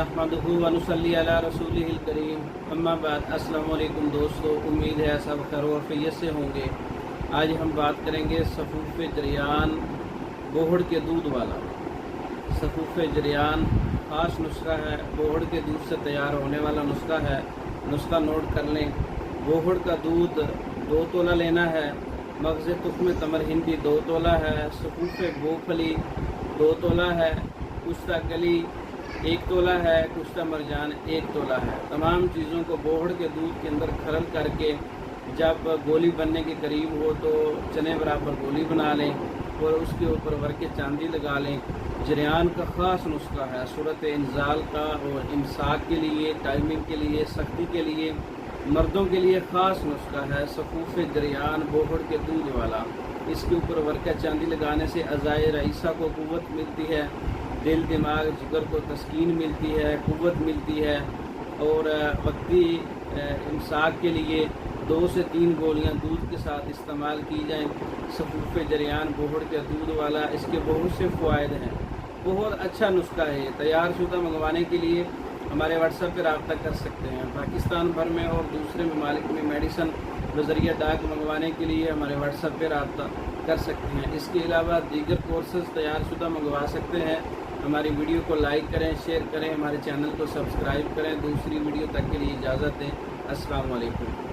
नहमदुहु व नुसल्ली अला रसूलिहिल करीम, अम्मा बाद। अस्सलाम वालेकुम दोस्तों, उम्मीद है सब खैर और खैरियत से होंगे। आज हम बात करेंगे सफ़ूफ़ जरियान बोहड़ के दूध वाला। सफ़ूफ़ जरियान ख़ास नुस्खा है, बोहड़ के दूध से तैयार होने वाला नुस्खा है। नुस्खा नोट कर लें। बोहड़ का दूध 2 तोला लेना है। मग़ज़ तुख्म तमर हिंदी 2 तोला है। सफ़ूफ़ बोफली 2 तोला है। कुश्ता गली 1 तोला है। कुश्ता मरजान 1 तोला है। तमाम चीज़ों को बोहड़ के दूध के अंदर खरल करके जब गोली बनने के करीब हो तो चने बराबर गोली बना लें और उसके ऊपर वर्के चांदी लगा लें। जरियान का ख़ास नुस्खा है सूरत इंजाल का और इमसाक के लिए, टाइमिंग के लिए, सख्ती के लिए, मर्दों के लिए ख़ास नुस्खा है सफ़ूफ़ जरियान बोहड़ के दूध वाला। इसके ऊपर वर्का चांदी लगाने से अज़ाए रईसा को क़ुव्वत मिलती है, दिल दिमाग जिगर को तस्कीन मिलती है, क़ुव्वत मिलती है। और वक्ती इमसाक के लिए 2 से 3 गोलियां दूध के साथ इस्तेमाल की जाएं। सफ़ूफ़ जरियान बोहड़ के दूध वाला, इसके बहुत से फ़वाइद हैं। बहुत अच्छा नुस्खा है। तैयार शुदा मंगवाने के लिए हमारे व्हाट्सएप पर रब्ता कर सकते हैं। पाकिस्तान भर में और दूसरे ममालिक में मेडिसन बज़रिया डाक मंगवाने के लिए हमारे व्हाट्सएप पर रब्ता कर सकते हैं। इसके अलावा दीगर कोर्सेज़ तैयार शुदा मंगवा सकते हैं। हमारी वीडियो को लाइक करें, शेयर करें, हमारे चैनल को सब्सक्राइब करें। दूसरी वीडियो तक के लिए इजाज़त दें। अस्सलाम वालेकुम।